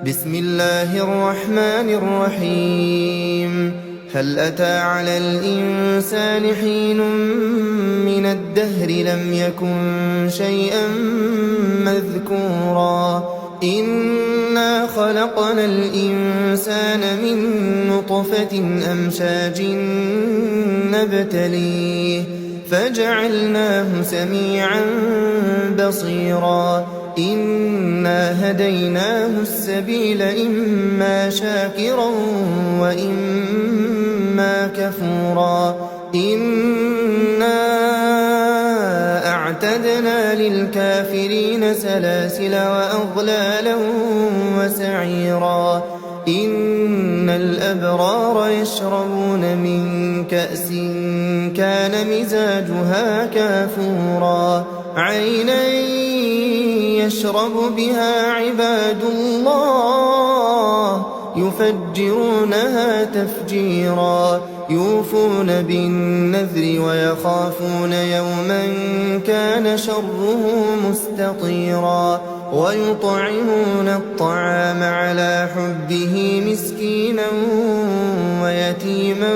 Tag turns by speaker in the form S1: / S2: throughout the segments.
S1: بسم الله الرحمن الرحيم. هل أتى على الإنسان حين من الدهر لم يكن شيئا مذكورا إنا خلقنا الإنسان من نطفة أمشاج نبتليه فجعلناه سميعا بصيرا إنا هديناه السبيل إما شاكرا وإما كفورا إنا أعتدنا للكافرين سلاسل وأغلالا وسعيرا إن الأبرار يشربون من كأس كان مزاجها كافورا عينا يشرب بها عباد الله يفجرونها تفجيرا يوفون بالنذر ويخافون يوما كان شره مستطيرا ويطعمون الطعام على حبه مسكينا ويتيما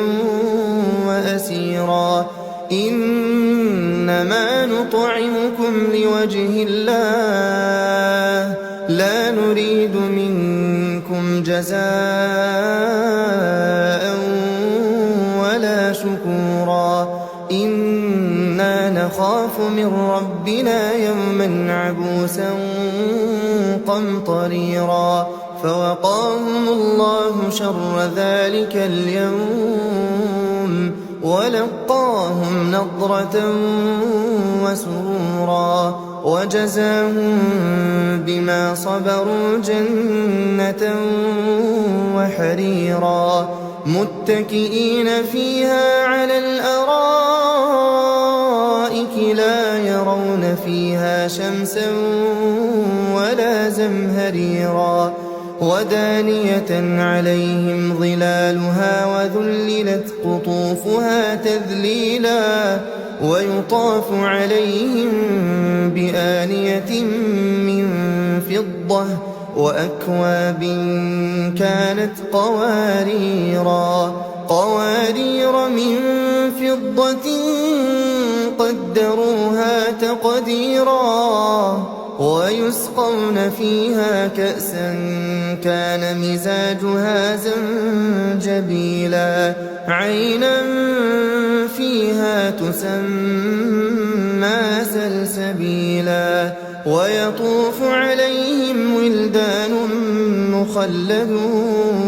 S1: وأسيرا إنما نطعمكم لوجه الله لا نريد منكم جزاء ولا شكورا إنا نخاف من ربنا يوما عبوسا قمطريرا فوقاهم الله شر ذلك اليوم ولقاهم نضرة وسرورا وجزاهم بما صبروا جنة وحريرا متكئين فيها على الأرائك لا يرون فيها شمسا ولا زمهريرا ودانية عليهم ظلالها وذللت قطوفها تذليلا ويطاف عليهم بآنية من فضة وأكواب كانت قوارير من فضة قدروها تقديرا ويسقون فيها كأسا كان مزاجها زنجبيلا عينا فيها تسمى سلسبيلا ويطوف عليهم ولدان مخلدون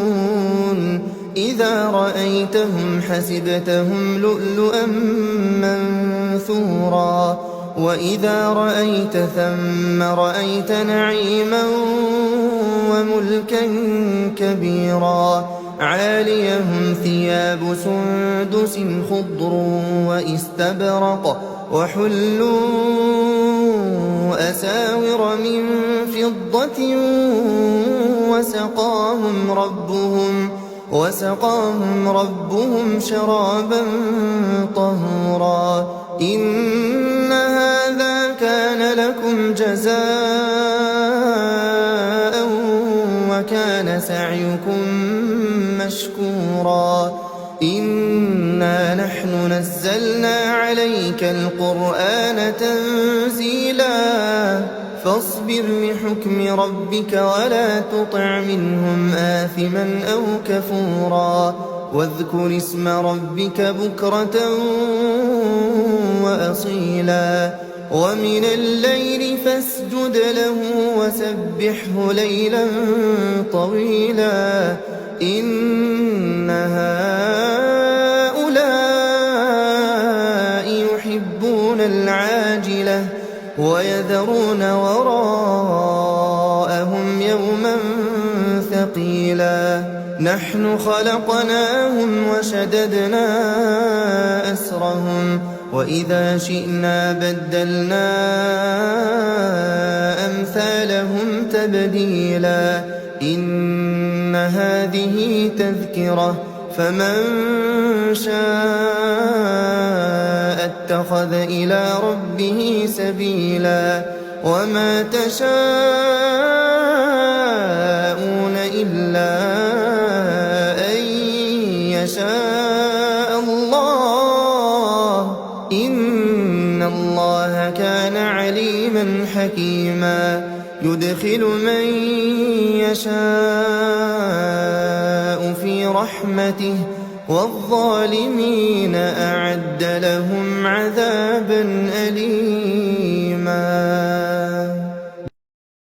S1: إذا رأيتهم حسبتهم لؤلؤا منثورا وإذا رأيت ثم رأيت نعيما وملكا كبيرا عاليهم ثياب سندس خضر وإستبرق وحلوا أساور من فضة وسقاهم ربهم شرابا طهورا إن هذا كان لكم جزاء وكان سعيكم مشكورا إنا نحن نزلنا عليك القرآن تنزيلا فاصبر لحكم ربك ولا تطع منهم آثما أو كفورا واذكر اسم ربك بكرة وأصيلا ومن الليل فاسجد له وسبحه ليلا طويلا إن هؤلاء يحبون العاجلة ويذرون وراءهم يوما ثقيلا نحن خلقناهم وشددنا أسرهم وإذا شئنا بدلنا أمثالهم تبديلا إن هذه تذكرة فمن شاء اتخذ إلى ربه سبيلا وما تشاءون إن الله كان عليما حكيما يدخل من يشاء في رحمته والظالمين أعد لهم عذابا أليما